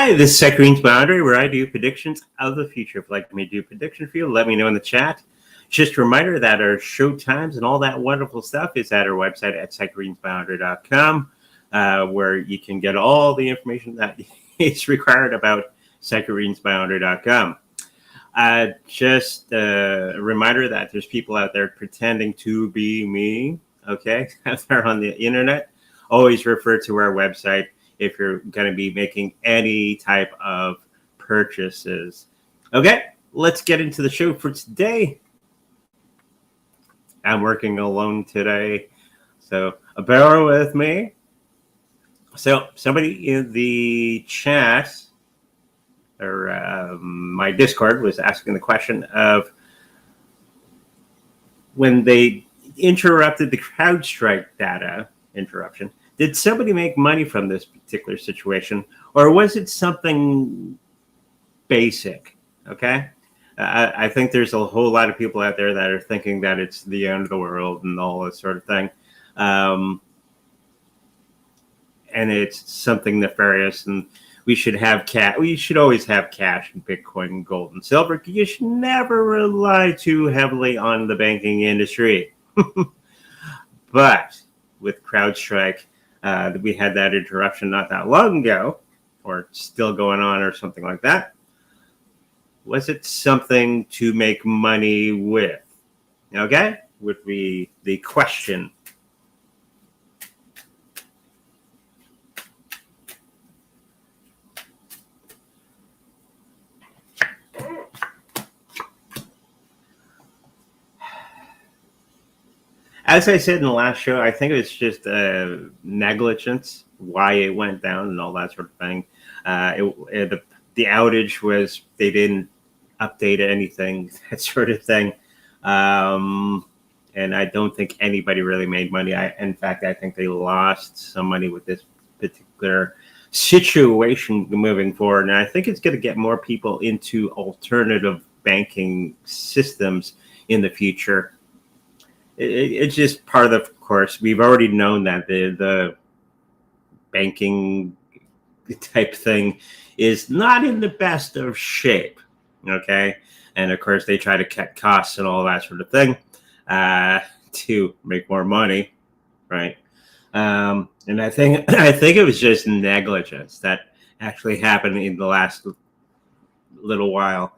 Hi, this is Sec Green's Boundary, where I do predictions of the future. If you'd like me to do a prediction for you, let me know in the chat. Just a reminder that our show times and all that wonderful stuff is at our website at secgreensboundary.com, where you can get all the information that is required about secgreensboundary.com. Just a reminder that there's people out there pretending to be me, okay, out there on the internet. Always refer to our website if you're going to be making any type of purchases. Okay, let's get into the show for today. I'm working alone today, so bear with me. So somebody in the chat or my Discord was asking the question of when they interrupted the CrowdStrike data interruption, did somebody make money from this particular situation, or was it something basic? Okay. I think there's a whole lot of people out there that are thinking that it's the end of the world and all this sort of thing. And it's something nefarious, and we should have cash. We should always have cash in Bitcoin, gold, and silver. You should never rely too heavily on the banking industry. But with CrowdStrike, we had that interruption not that long ago, or still going on, or something like that. Was it something to make money with? Okay, would be the question. As I said in the last show, I think it's just negligence, why it went down and all that sort of thing. The outage was they didn't update anything, that sort of thing. And I don't think anybody really made money. In fact, I think they lost some money with this particular situation moving forward. And I think it's going to get more people into alternative banking systems in the future. It's just part of the course. We've already known that the banking type thing is not in the best of shape, okay? And of course, they try to cut costs and all that sort of thing to make more money, right? And I think it was just negligence that actually happened in the last little while.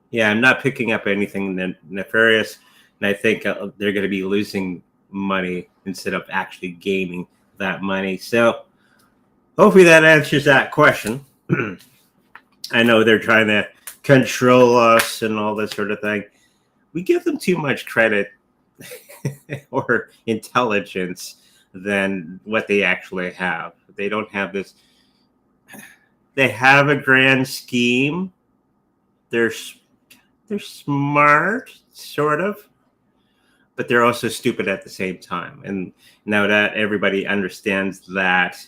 Yeah, I'm not picking up anything nefarious, and I think they're going to be losing money instead of actually gaining that money. So hopefully that answers that question. I know they're trying to control us and all this sort of thing. We give them too much credit or intelligence than what they actually have. They don't have this. They have a grand scheme. They're smart, sort of, but they're also stupid at the same time. And now that everybody understands that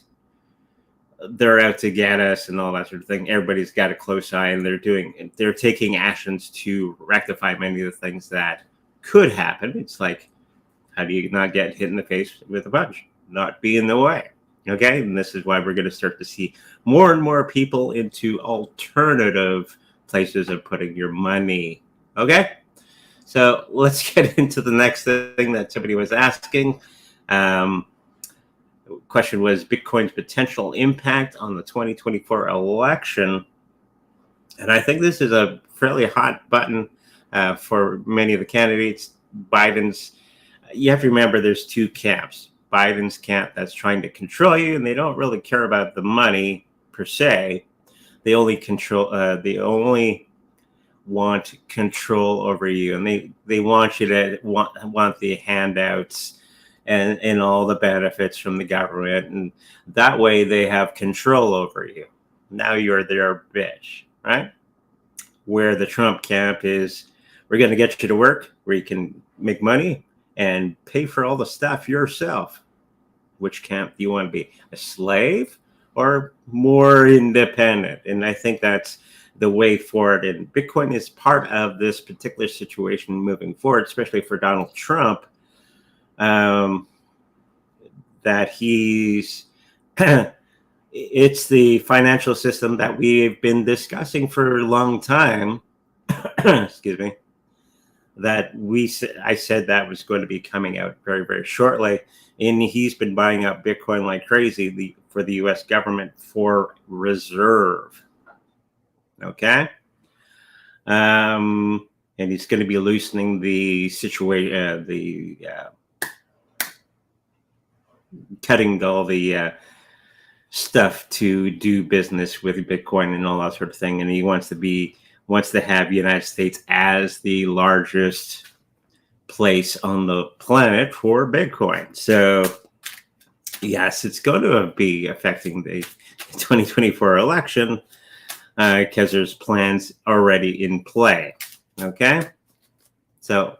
they're out to get us and all that sort of thing, everybody's got a close eye, and they're taking actions to rectify many of the things that could happen. It's like, how do you not get hit in the face with a punch? Not be in the way. Okay, and this is why we're going to start to see more and more people into alternative places of putting your money. Okay, so let's get into the next thing that somebody was asking. The question was Bitcoin's potential impact on the 2024 election, and I think this is a fairly hot button for many of the candidates. Biden's, you have to remember, there's two camps. Biden's camp that's trying to control you, and they don't really care about the money per se. They only want control over you, and they want you to want the handouts and all the benefits from the government, and that way they have control over you. Now you're their bitch, right? Where the Trump camp is, we're going to get you to work where you can make money and pay for all the stuff yourself. Which camp do you want to be? A slave or more independent? And I think that's the way forward. And Bitcoin is part of this particular situation moving forward, especially for Donald Trump, that he's It's the financial system that we've been discussing for a long time. Excuse me. That I said that was going to be coming out very, very shortly, and he's been buying up Bitcoin like crazy for the U.S. government for reserve. Okay, and he's going to be loosening the situation, cutting all the stuff to do business with Bitcoin and all that sort of thing, and he wants to have the United States as the largest place on the planet for Bitcoin. So yes, it's going to be affecting the 2024 election because there's plans already in play. Okay, so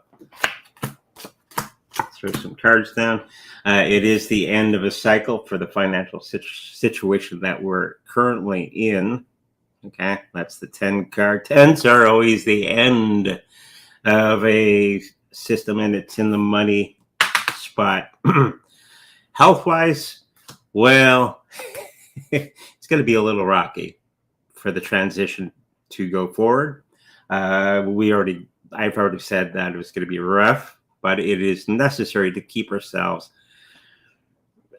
throw some cards down. It is the end of a cycle for the financial situation that we're currently in. Okay, that's the 10 card. 10s are always the end of a system, and it's in the money spot. Health-wise, well, it's going to be a little rocky for the transition to go forward. I've already said that it was going to be rough, but it is necessary to keep ourselves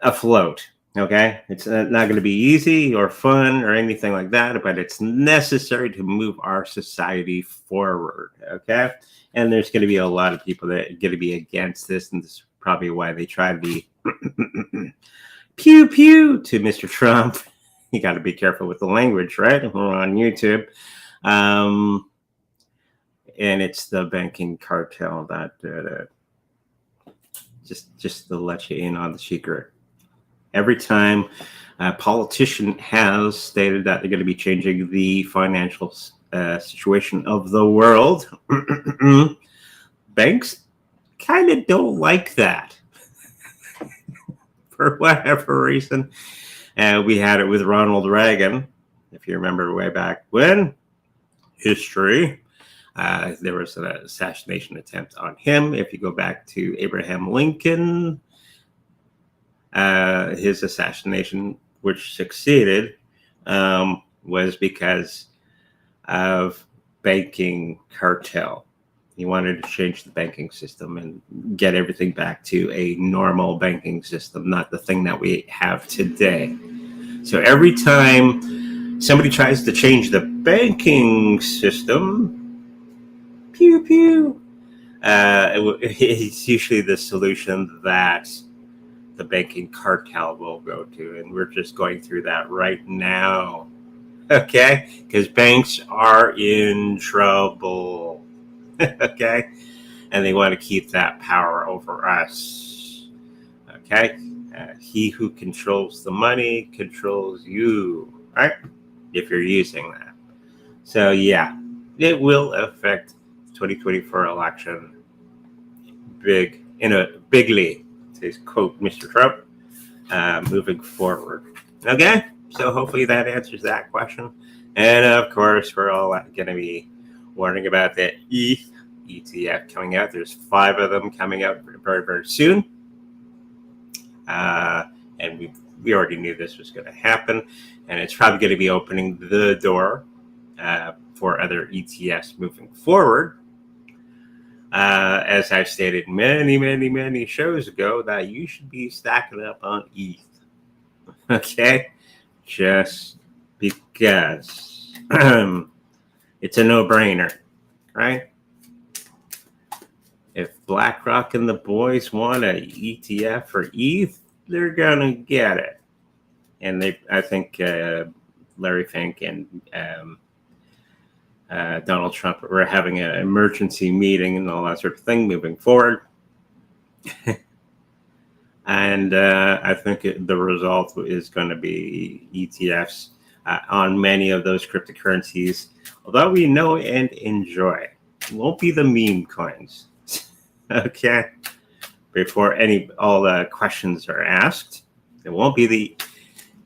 afloat. Okay, it's not going to be easy or fun or anything like that, but it's necessary to move our society forward. Okay, and there's going to be a lot of people that are going to be against this, and this is probably why they try to be pew pew to Mr. Trump. You got to be careful with the language, right? We're on YouTube, and it's the banking cartel that just to let you in on the secret. Every time a politician has stated that they're going to be changing the financial situation of the world, banks kind of don't like that for whatever reason. We had it with Ronald Reagan, if you remember way back when, history. There was an assassination attempt on him. If you go back to Abraham Lincoln, his assassination, which succeeded, was because of banking cartel. He wanted to change the banking system and get everything back to a normal banking system, not the thing that we have today. So every time somebody tries to change the banking system, pew pew, it's usually the solution that the banking cartel will go to, and we're just going through that right now. Okay, because banks are in trouble. Okay, and they want to keep that power over us. Okay, he who controls the money controls you, right? If you're using that. So yeah, it will affect the 2024 election bigly, to quote Mr. Trump, moving forward. Okay, so hopefully that answers that question. And of course, we're all going to be warning about the ETH ETF coming out. There's 5 of them coming out very, very soon. And we already knew this was going to happen. And it's probably going to be opening the door for other ETFs moving forward. As I've stated many shows ago, that you should be stacking up on ETH. Okay? Just because it's a no-brainer, right? If BlackRock and the boys want an ETF for ETH, they're gonna get it. And I think Larry Fink and Donald Trump were having an emergency meeting and all that sort of thing moving forward. And I think the result is going to be ETFs on many of those cryptocurrencies, although we know and enjoy. It won't be the meme coins. Okay? Before all the questions are asked, it won't be the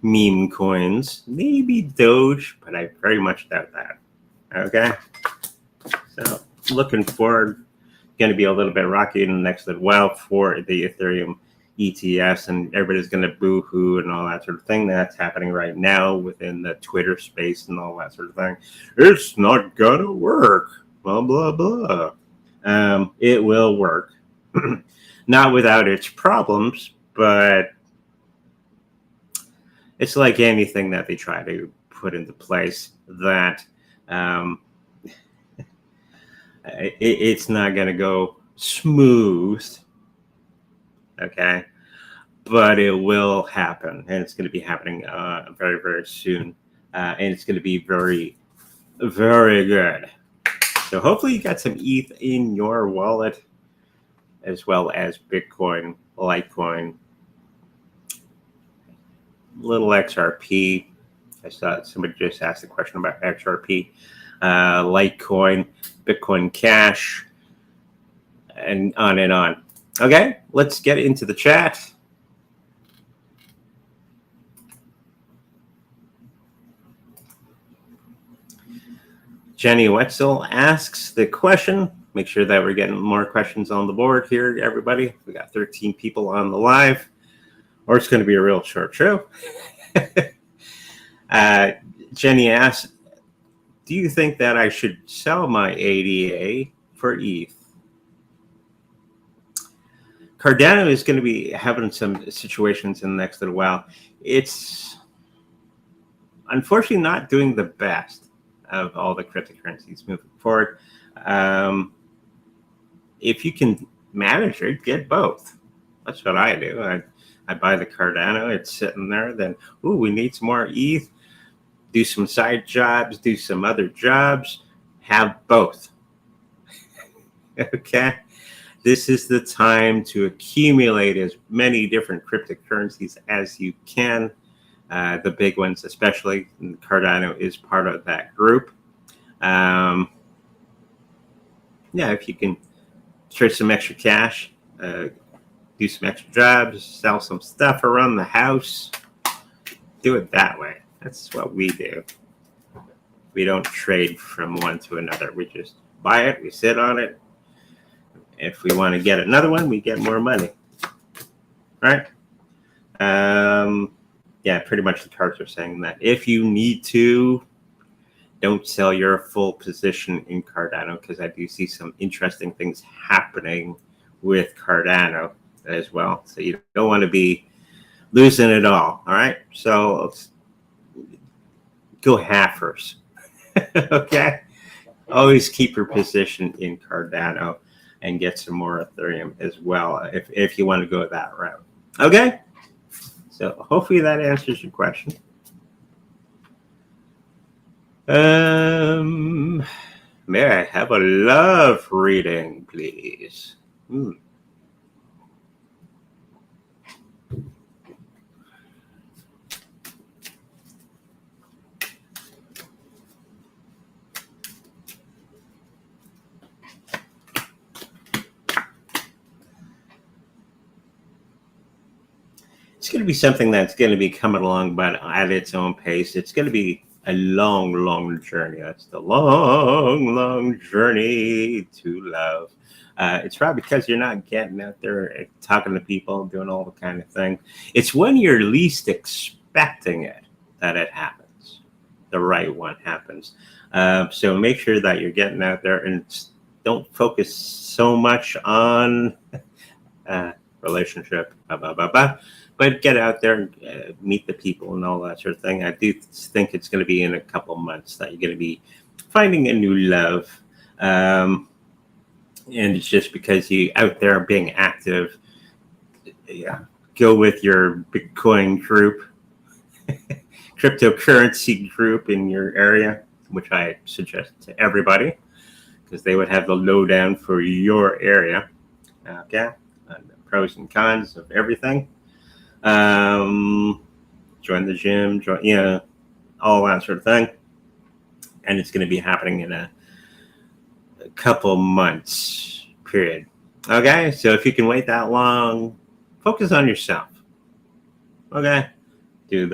meme coins. Maybe Doge, but I very much doubt that. Okay? So, looking forward, going to be a little bit rocky in the next little while for the Ethereum ETFs, and everybody's going to boo-hoo and all that sort of thing. That's happening right now within the Twitter space and all that sort of thing. It's not going to work. Blah, blah, blah. It will work. Not without its problems, but it's like anything that they try to put into place that it's not going to go smooth. Okay. But it will happen, and it's going to be happening very, very soon. And it's going to be very, very good. So hopefully you got some ETH in your wallet, as well as Bitcoin, Litecoin, little XRP. I saw somebody just asked a question about XRP, Litecoin, Bitcoin Cash, and on and on. Okay, let's get into the chat. Jenny Wetzel asks the question. Make sure that we're getting more questions on the board here, everybody. We got 13 people on the live, or it's going to be a real short show. Jenny asks, do you think that I should sell my ADA for ETH? Cardano is going to be having some situations in the next little while. It's unfortunately not doing the best of all the cryptocurrencies moving forward. If you can manage it, get both. That's what I do. I buy the Cardano, it's sitting there. Then, we need some more ETH. Do some side jobs, do some other jobs. Have both. Okay. This is the time to accumulate as many different cryptocurrencies as you can. The big ones, especially Cardano, is part of that group. Yeah, if you can trade some extra cash, do some extra jobs, sell some stuff around the house, do it that way. That's what we do. We don't trade from one to another. We just buy it, we sit on it. If we want to get another one, we get more money. Right? Yeah, pretty much the cards are saying that if you need to, don't sell your full position in Cardano, because I do see some interesting things happening with Cardano as well. So you don't want to be losing it all right? So let's go halfers. Okay? Always keep your position in Cardano and get some more Ethereum as well if you want to go that route. Okay? So hopefully that answers your question. May I have a love reading, please? It's going to be something that's going to be coming along, but at its own pace. It's going to be a long, long journey. That's the long, long journey to love. It's probably because you're not getting out there talking to people, doing all the kind of thing. It's when you're least expecting it that it happens. The right one happens. So make sure that you're getting out there and don't focus so much on relationship, but get out there and meet the people and all that sort of thing. I do think it's going to be in a couple months that you're going to be finding a new love. And it's just because you out there being active. Yeah, go with your Bitcoin group, cryptocurrency group in your area, which I suggest to everybody, because they would have the lowdown for your area. Okay, and the pros and cons of everything. Join the gym, all that sort of thing. And it's going to be happening in a couple months period. Okay, so if you can wait that long, focus on yourself. Okay, do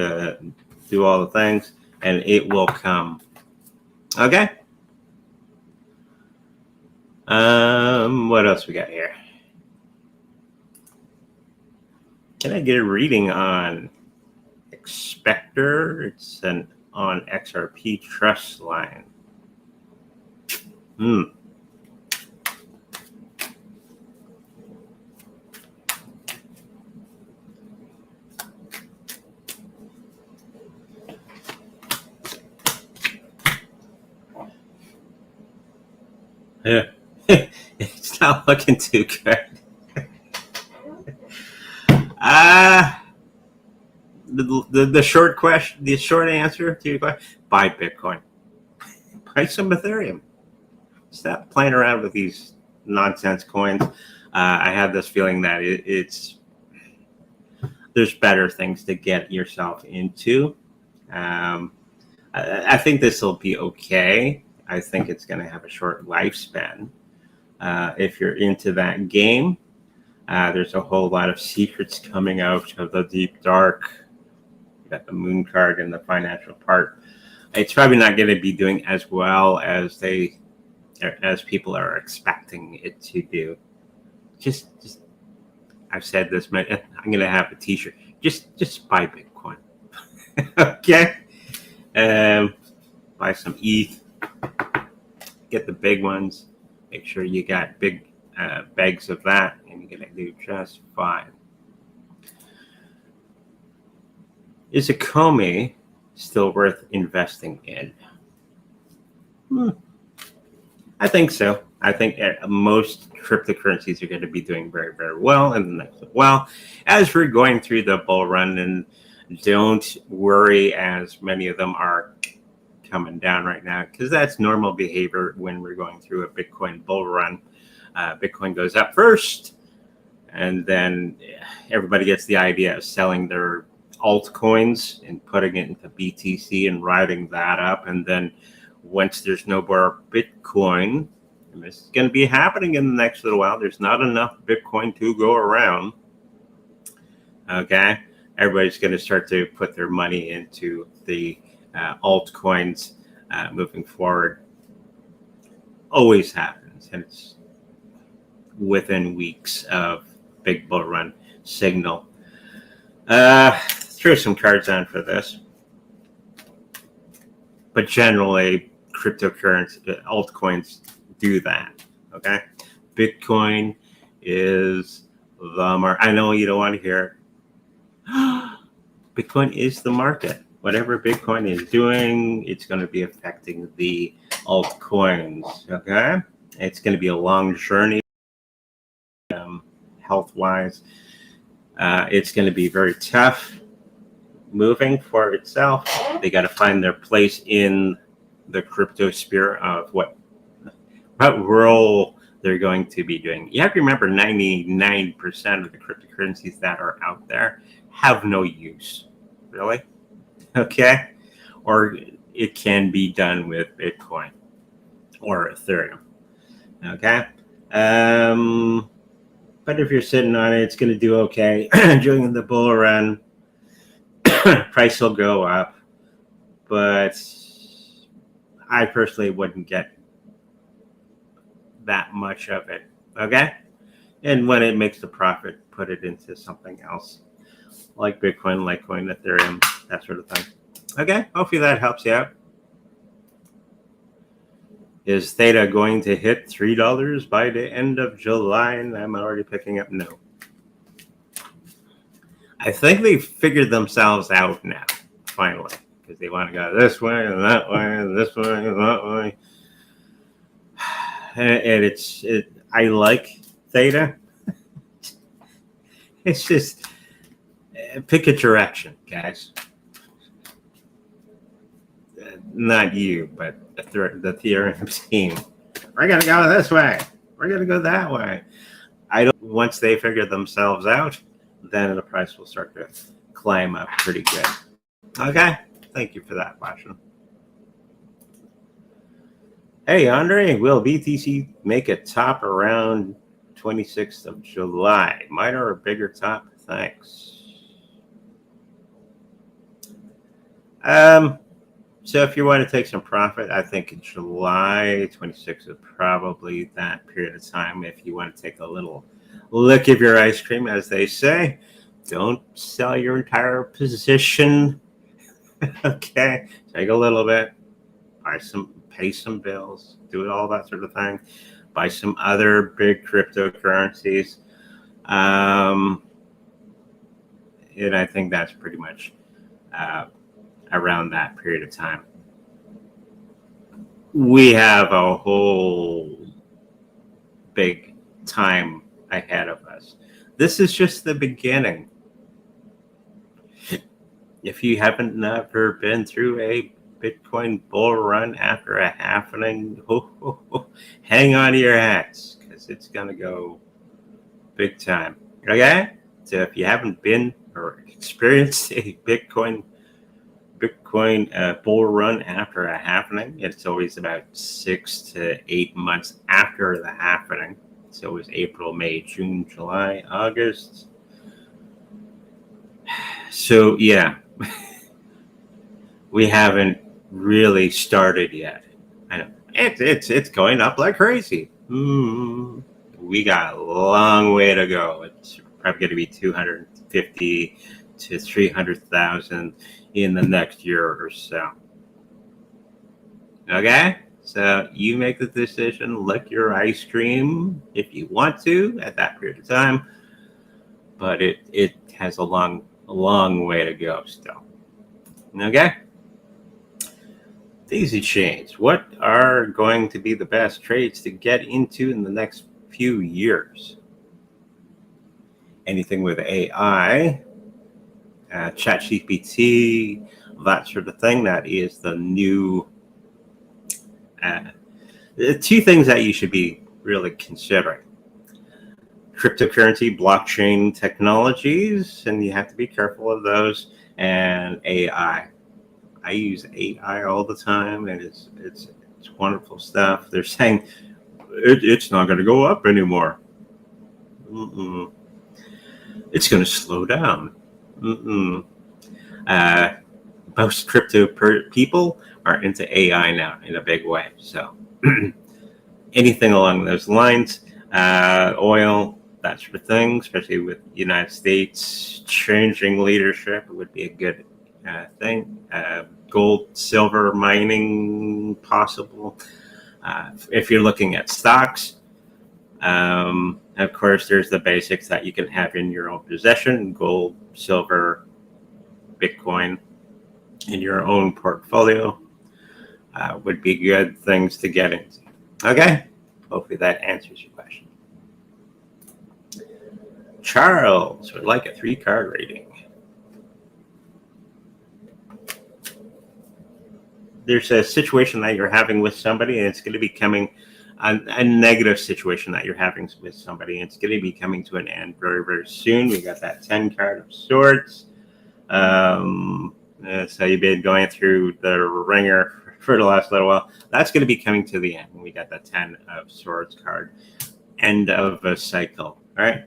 all the things, and it will come. Okay. What else we got here? Can I get a reading on Expector? It's on XRP Trust Line. Yeah. It's not looking too good. The short question, the short answer to your question: buy Bitcoin, buy some Ethereum. Stop playing around with these nonsense coins. I have this feeling that there's better things to get yourself into. I think this will be okay. I think it's going to have a short lifespan. If you're into that game, there's a whole lot of secrets coming out of the deep dark. You got the moon card and the financial part. It's probably not going to be doing as well as people are expecting it to do. Just I've said this, I'm going to have a t-shirt. Just buy Bitcoin. Okay. Buy some ETH. Get the big ones. Make sure you got big bags of that, and you're going to do just fine. Is a Comey still worth investing in? I think so. I think most cryptocurrencies are going to be doing very, very well in the next while as we're going through the bull run. And don't worry, as many of them are coming down right now, because that's normal behavior when we're going through a Bitcoin bull run. Bitcoin goes up first, and then everybody gets the idea of selling their altcoins and putting it into BTC and riding that up. And then once there's no more Bitcoin, and this is going to be happening in the next little while, there's not enough Bitcoin to go around. Okay, everybody's going to start to put their money into the altcoins moving forward. Always happens, and it's within weeks of big bull run signal. Throw some cards on for this, but generally cryptocurrency altcoins do that. Okay, Bitcoin is the market. I know you don't want to hear it. Bitcoin is the market. Whatever Bitcoin is doing, it's going to be affecting the altcoins. Okay, it's going to be a long journey, health-wise. It's going to be very tough moving for itself. They got to find their place in the crypto sphere of what role they're going to be doing. You have to remember 99% of the cryptocurrencies that are out there have no use, really. Okay? Or it can be done with Bitcoin or Ethereum. Okay? But if you're sitting on it, it's going to do okay. During the bull run, price will go up. But I personally wouldn't get that much of it. Okay? And when it makes the profit, put it into something else. Like Bitcoin, Litecoin, Ethereum, that sort of thing. Okay? Hopefully that helps you out. Is Theta going to hit $3 by the end of July? And I'm already picking up no. I think they've figured themselves out now, finally, because they want to go this way and that way and this way and that way. And I like Theta. It's just pick a direction, guys. Not you, but the Ethereum team. We're gonna go this way. We're gonna go that way. Once they figure themselves out, then the price will start to climb up pretty good. Okay, thank you for that question. Hey, Andre, will BTC make a top around 26th of July? Minor or bigger top? Thanks. So if you want to take some profit, I think in July 26th is probably that period of time if you want to take a little lick of your ice cream, as they say. Don't sell your entire position. Okay, take a little bit, pay some bills, do all that sort of thing. Buy some other big cryptocurrencies. And I think that's pretty much around that period of time. We have a whole big time ahead of us. This is just the beginning. If you haven't never been through a Bitcoin bull run after a halvening, hang on to your hats, because it's going to go big time. Okay? So if you haven't been or experienced a Bitcoin bull run after a halvening, it's always about 6 to 8 months after the halvening. So it was April, May, June, July, August. So yeah, we haven't really started yet. I know it's going up like crazy. We got a long way to go. It's probably going to be 250 to 300,000 in the next year or so. Okay, so you make the decision. Lick your ice cream if you want to at that period of time, but it has a long way to go still. Okay. Daisy chains. What are going to be the best trades to get into in the next few years? Anything with AI, ChatGPT, that sort of thing. That is the new two things that you should be really considering. Cryptocurrency, blockchain technologies, and you have to be careful of those, and AI. I use AI all the time, and it's wonderful stuff. They're saying it's not going to go up anymore. It's going to slow down. Most crypto people are into AI now in a big way. So anything along those lines, oil, that sort of thing, especially with the United States changing leadership, it would be a good thing. Gold, silver mining possible. If you're looking at stocks, of course, there's the basics that you can have in your own possession: gold, silver, Bitcoin in your own portfolio would be good things to get into. Okay, hopefully that answers your question. Charles would like a 3-card rating. There's a situation that you're having with somebody, and it's going to be coming, a negative situation that you're having with somebody, and it's going to be coming to an end very, very soon. We got that 10 card of swords. So you've been going through the ringer for the last little while. That's going to be coming to the end. We got the 10 of swords card. End of a cycle, all right?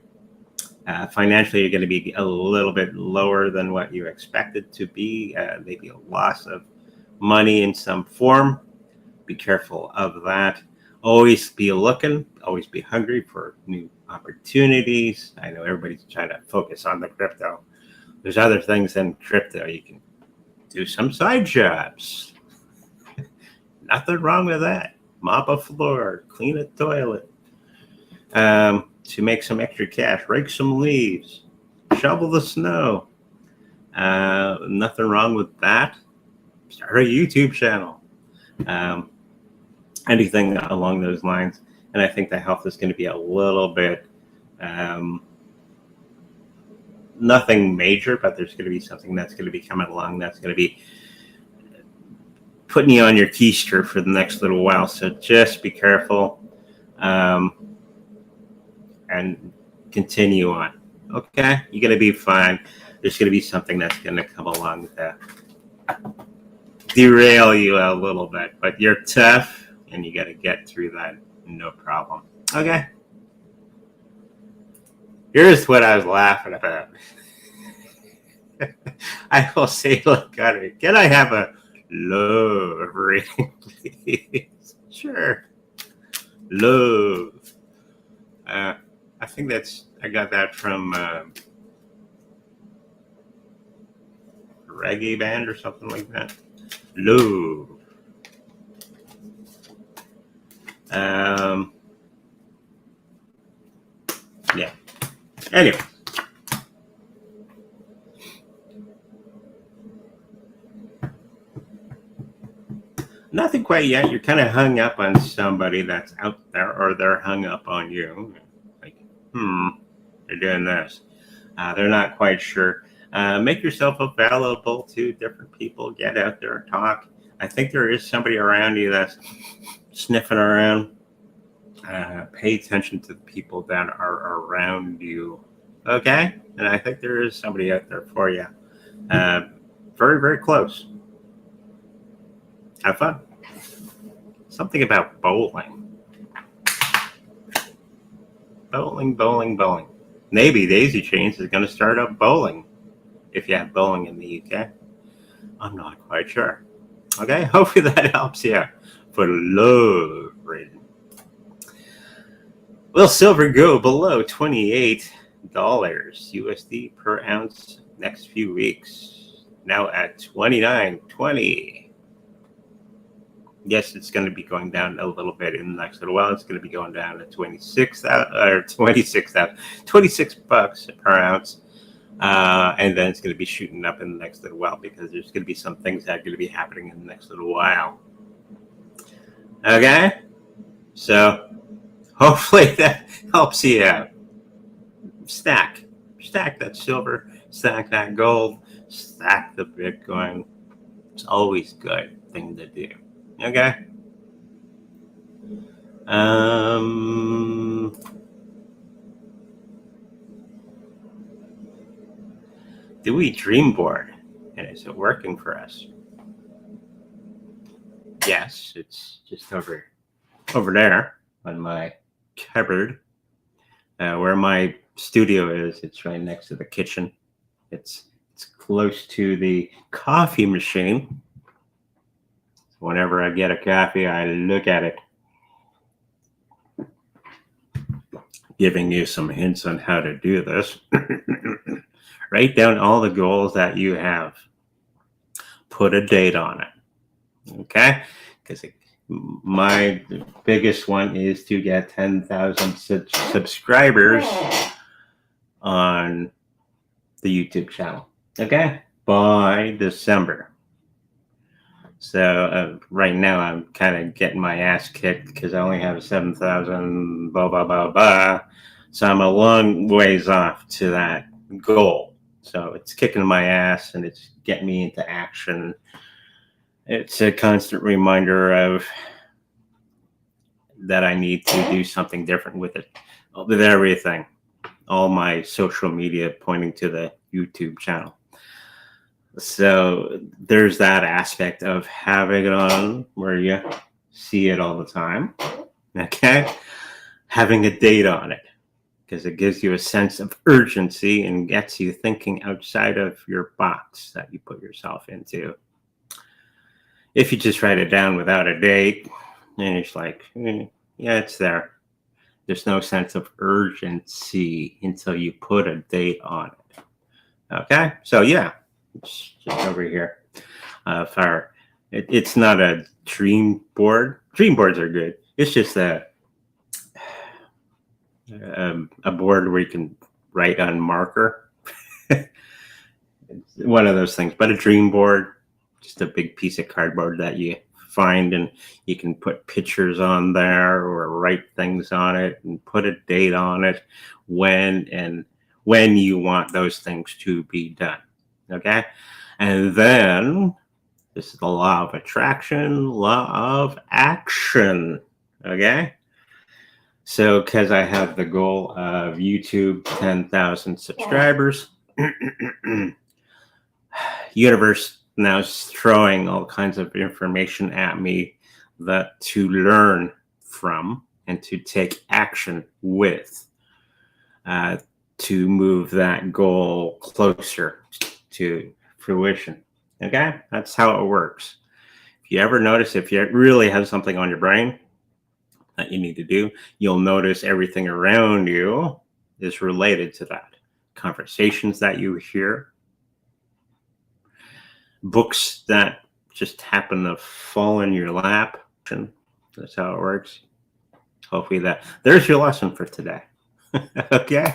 Financially, you're going to be a little bit lower than what you expected to be. Maybe a loss of money in some form. Be careful of that. Always be looking, always be hungry for new opportunities. I know everybody's trying to focus on the crypto. There's other things than crypto. You can do some side jobs. Nothing wrong with that. Mop a floor, clean a toilet. To make some extra cash, rake some leaves, shovel the snow. Nothing wrong with that. Start a YouTube channel. Anything along those lines. And I think the health is going to be a little bit, nothing major, but there's going to be something that's going to be coming along that's going to be putting you on your keister for the next little while. So just be careful. And continue on. Okay, you're going to be fine. There's going to be something that's going to come along to derail you a little bit, but you're tough and you got to get through that, no problem. Okay, here's what I was laughing about. I will say, look, can I have a love rating, please? Sure, love. I think I got that from reggae band or something like that. Love. Yeah. Anyway. Nothing quite yet. You're kind of hung up on somebody that's out there, or they're hung up on you. Like, they're doing this. They're not quite sure. Make yourself available to different people. Get out there, talk. I think there is somebody around you that's sniffing around. Pay attention to the people that are around you. Okay? And I think there is somebody out there for you. Very, very close. Have fun. Something about bowling. Bowling. Maybe Daisy Chains is going to start up bowling. If you have bowling in the UK. I'm not quite sure. Okay? Hopefully that helps you. For love reading. Will silver go below $28 USD per ounce next few weeks? Now at $29.20. Yes, it's going to be going down a little bit in the next little while. It's going to be going down to 26 bucks per ounce. And then it's going to be shooting up in the next little while because there's going to be some things that are going to be happening in the next little while. Okay? So hopefully that helps you out. Stack that silver, stack that gold, stack the Bitcoin. It's always a good thing to do. Okay. Do we dream board? And is it working for us? Yes, it's just over there on my cupboard. Where my studio is, it's right next to the kitchen. It's close to the coffee machine. Whenever I get a coffee, I look at it. Giving you some hints on how to do this. Write down all the goals that you have. Put a date on it. Okay? Because my biggest one is to get 10,000 subscribers on the YouTube channel. Okay? By December. So right now I'm kind of getting my ass kicked because I only have 7,000, blah, blah, blah, blah. So I'm a long ways off to that goal. So it's kicking my ass and it's getting me into action. It's a constant reminder of that I need to do something different with it, with everything. All my social media pointing to the YouTube channel. So there's that aspect of having it on where you see it all the time. Okay. Having a date on it because it gives you a sense of urgency and gets you thinking outside of your box that you put yourself into. If you just write it down without a date, and it's like, yeah, it's there. There's no sense of urgency until you put a date on it. Okay. So yeah. It's just over here. It's not a dream board. Dream boards are good. It's just a board where you can write on marker. It's one of those things. But a dream board, just a big piece of cardboard that you find and you can put pictures on there or write things on it and put a date on it when you want those things to be done. Okay. And then this is the law of attraction, law of action. Okay. So because I have the goal of YouTube 10,000 subscribers, universe now is throwing all kinds of information at me that to learn from and to take action with to move that goal closer to fruition. Okay, that's how it works. If you ever notice, if you really have something on your brain that you need to do, you'll notice everything around you is related to that. Conversations that you hear, books that just happen to fall in your lap. That's how it works. Hopefully there's your lesson for today. Okay.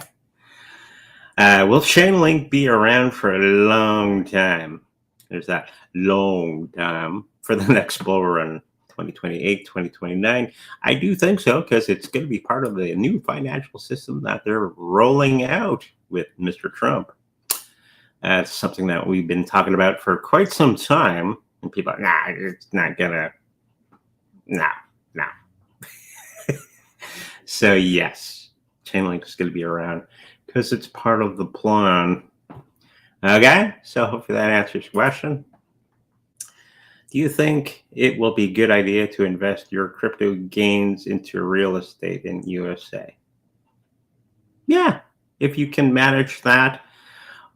Will Chainlink be around for a long time? There's that long time for the next bull run, 2028, 2029. I do think so, because it's going to be part of the new financial system that they're rolling out with Mr. Trump. That's something that we've been talking about for quite some time. And people are, nah, it's not going to, no. So yes, Chainlink is going to be around because it's part of the plan. Okay, so hopefully that answers your question. Do you think it will be a good idea to invest your crypto gains into real estate in USA? Yeah, if you can manage that,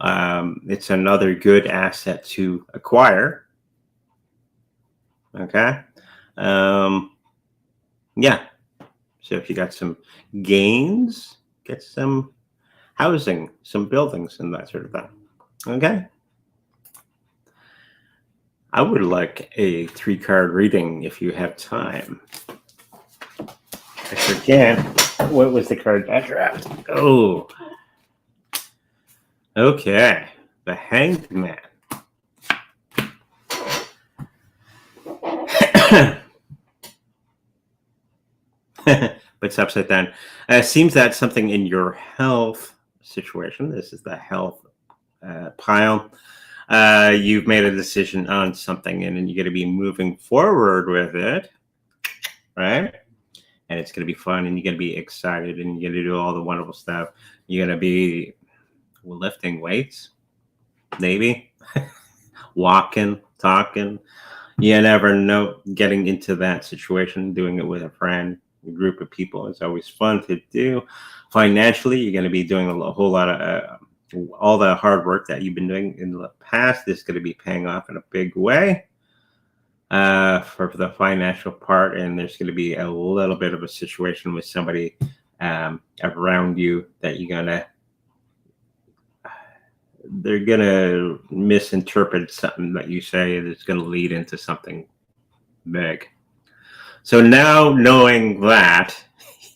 it's another good asset to acquire. Okay. Yeah. So if you got some gains, get some housing, some buildings, and that sort of thing. Okay. I would like a 3-card reading if you have time. I forget. What was the card I draft? Oh. Okay. The Hanged Man. But it's upside down. Seems that something in your health situation, this is the health pile, you've made a decision on something, and then you're going to be moving forward with it, right? And it's going to be fun, and you're going to be excited, and you're going to do all the wonderful stuff. You're going to be lifting weights, maybe walking, talking. You never know. Getting into that situation, doing it with a friend, a group of people, is always fun to do. Financially, you're going to be doing a whole lot of all the hard work that you've been doing in the past is going to be paying off in a big way for the financial part. And there's going to be a little bit of a situation with somebody around you that they're going to misinterpret something that you say, and it's going to lead into something big. So now, knowing that,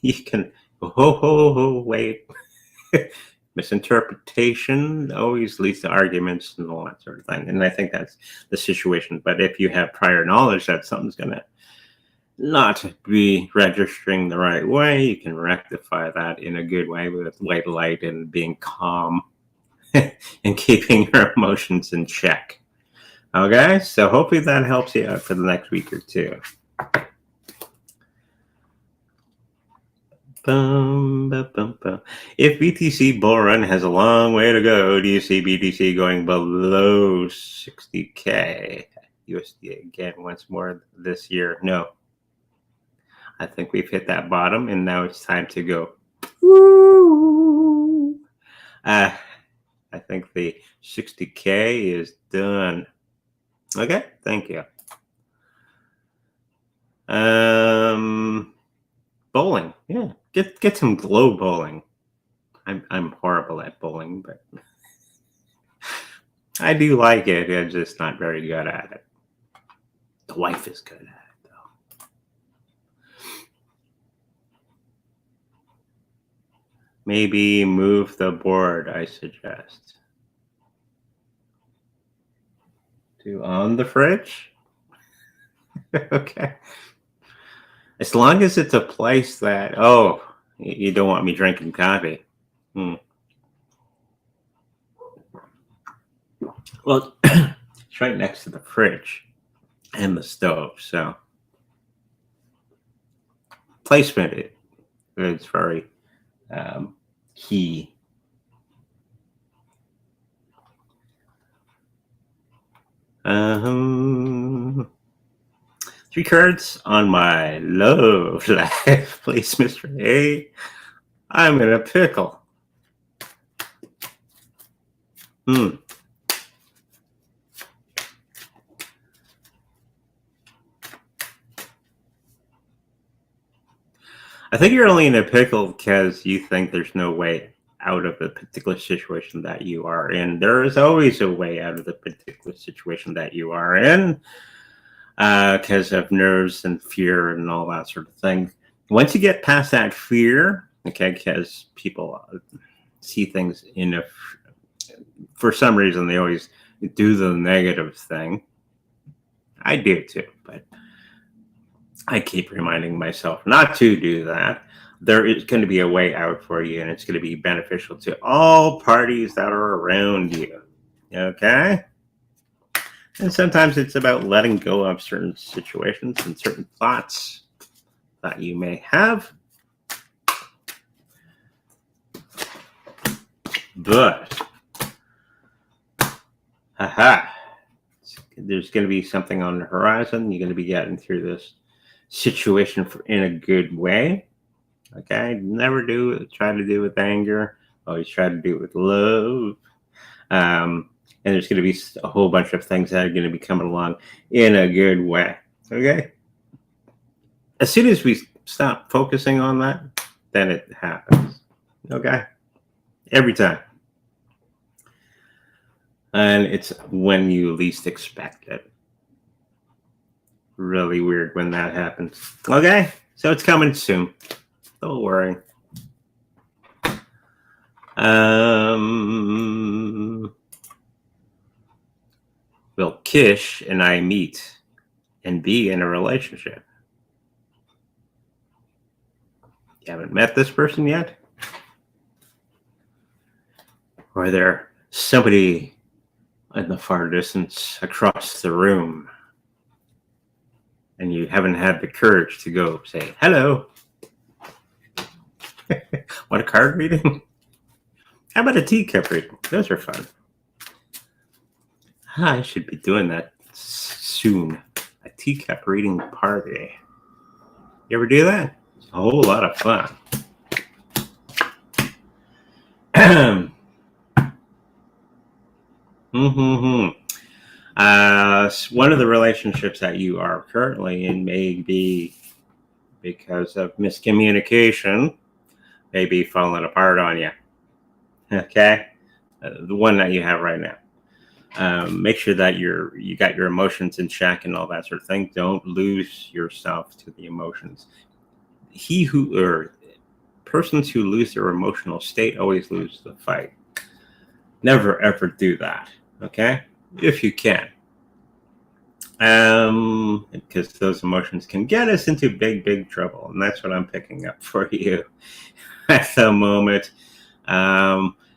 you can wait. Misinterpretation always leads to arguments and all that sort of thing. And I think that's the situation. But if you have prior knowledge that something's going to not be registering the right way, you can rectify that in a good way with white light and being calm and keeping your emotions in check. Okay, so hopefully that helps you out for the next week or two. If BTC bull run has a long way to go, do you see BTC going below 60K USD again once more this year? No. I think we've hit that bottom, and now it's time to go. Woo! I think the 60K is done. Okay, thank you. Bowling, yeah. Get some glow bowling. I'm horrible at bowling, but I do like it. I'm just not very good at it. The wife is good at it, though. Maybe move the board, I suggest. To on the fridge? Okay. As long as it's a place that, you don't want me drinking coffee. Well, it's right next to the fridge and the stove, so placement is very key. Three cards on my love life, please, Mr. A. I'm in a pickle. I think you're only in a pickle because you think there's no way out of the particular situation that you are in. There is always a way out of the particular situation that you are in, because of nerves and fear and all that sort of thing. Once you get past that fear, okay, because people see things for some reason they always do the negative thing. I do too, but I keep reminding myself not to do that. There is going to be a way out for you, and it's going to be beneficial to all parties that are around you. Okay? And sometimes it's about letting go of certain situations and certain thoughts that you may have. But, there's going to be something on the horizon. You're going to be getting through this situation in a good way. Okay? Never try to do it with anger. Always try to do it with love. And there's going to be a whole bunch of things that are going to be coming along in a good way. Okay? As soon as we stop focusing on that, then it happens. Okay? Every time. And it's when you least expect it. Really weird when that happens. Okay? So it's coming soon. Don't worry. Will Kish and I meet and be in a relationship? You haven't met this person yet? Or there somebody in the far distance across the room and you haven't had the courage to go say hello? Want a card reading? How about a teacup reading? Those are fun. I should be doing that soon. A teacup reading party. You ever do that? It's a whole lot of fun. One of the relationships that you are currently in may be because of miscommunication, may be falling apart on you. Okay? The one that you have right now. Make sure that you got your emotions in check and all that sort of thing. Don't lose yourself to the emotions. Persons who lose their emotional state always lose the fight. Never ever do that. Okay? If you can. Because those emotions can get us into big, big trouble. And that's what I'm picking up for you at the moment.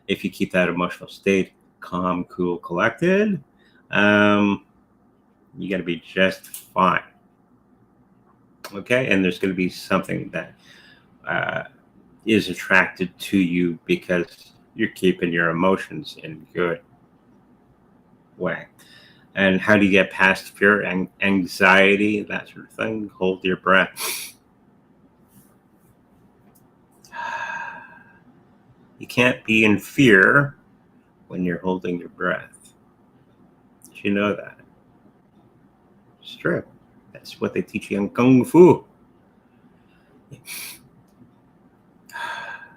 If you keep that emotional state calm, cool, collected, you got to be just fine. Okay? And there's going to be something that is attracted to you because you're keeping your emotions in good way. And how do you get past fear and anxiety, that sort of thing? Hold your breath. You can't be in fear when you're holding your breath. Did you know that? It's true. That's what they teach you in Kung Fu.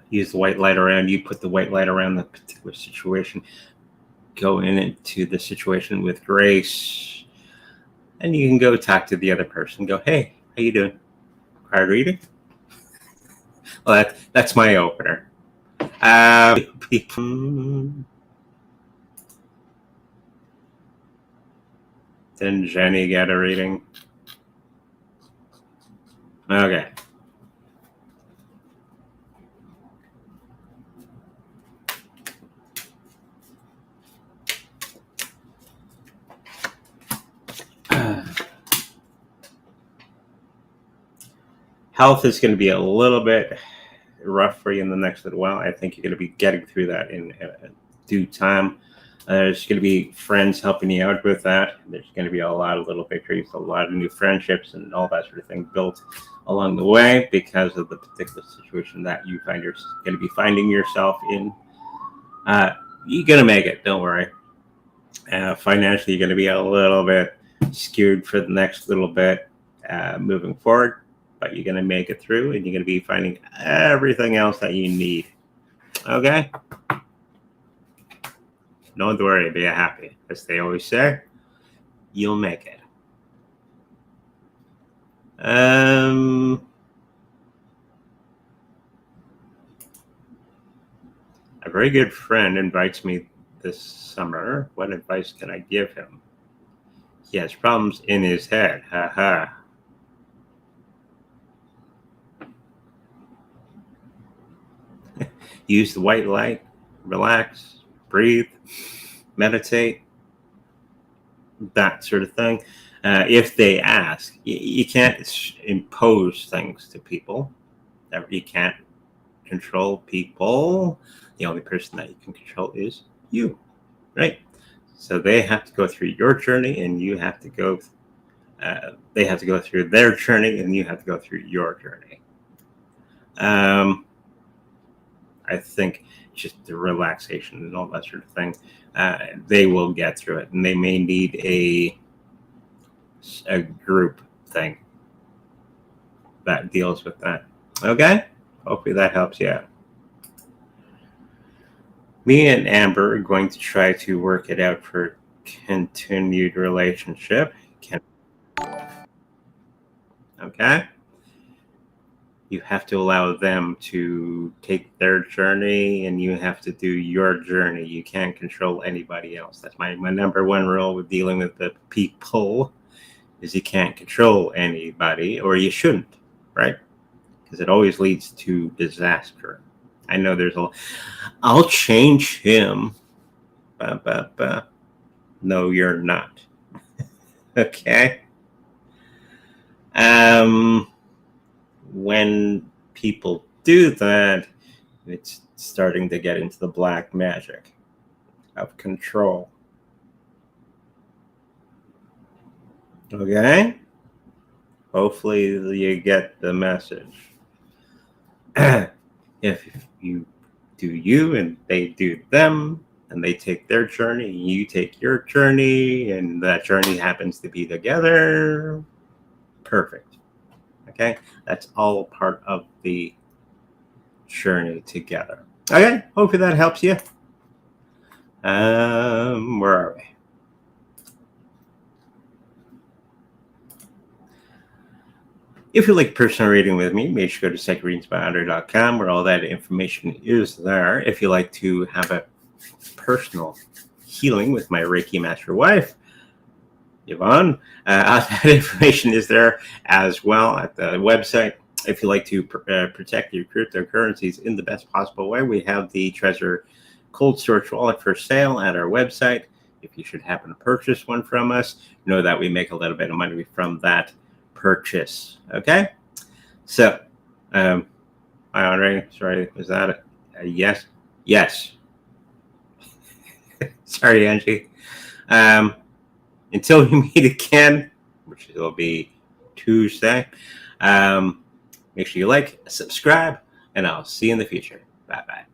Use the white light around you, put the white light around the particular situation. Go into the situation with grace. And you can go talk to the other person. Go, hey, how you doing? Card reading? Well, that's my opener. Didn't Jenny get a reading? Okay. Health is going to be a little bit rough for you in the next little while. I think you're going to be getting through that in due time. There's going to be friends helping you out with that. There's going to be a lot of little victories, a lot of new friendships, and all that sort of thing built along the way because of the particular situation that you going to be finding yourself in. You're going to make it. Don't worry. Financially, you're going to be a little bit skewed for the next little bit moving forward. But you're going to make it through, and you're going to be finding everything else that you need. Okay? Don't worry, be happy. As they always say, you'll make it. A very good friend invites me this summer. What advice can I give him? He has problems in his head. Haha. Use the white light, relax, breathe, meditate, that sort of thing. If they ask, you can't impose things to people. You can't control people. The only person that you can control is you, right? So they have to go through your journey, and you have to go. They have to go through their journey, and you have to go through your journey. I think just the relaxation and all that sort of thing, they will get through it, and they may need a group thing that deals with that. Okay? Hopefully that helps you out. Me and Amber are going to try to work it out for continued relationship. Okay? You have to allow them to take their journey, and you have to do your journey. You can't control anybody else. That's my number one rule with dealing with the people, is you can't control anybody, or you shouldn't, right? Because it always leads to disaster. I know I'll change him. No, you're not. Okay? When people do that, it's starting to get into the black magic of control. Okay? Hopefully you get the message. If you do you and they do them, and they take their journey, and you take your journey, and that journey happens to be together, perfect. Okay? That's all part of the journey together. Okay? Hopefully that helps you. Where are we? If you like personal reading with me, make sure to go to psychicreadingsbyandrew.com, where all that information is there. If you like to have a personal healing with my Reiki master wife, Yvonne, that information is there as well at the website. If you like to protect your cryptocurrencies in the best possible way, we have the Treasure Cold Storage Wallet for sale at our website. If you should happen to purchase one from us, know that we make a little bit of money from that purchase. Okay? So, Andre, sorry, was that a yes? Yes. Sorry, Angie. Until we meet again, which will be Tuesday, make sure you like, subscribe, and I'll see you in the future. Bye-bye.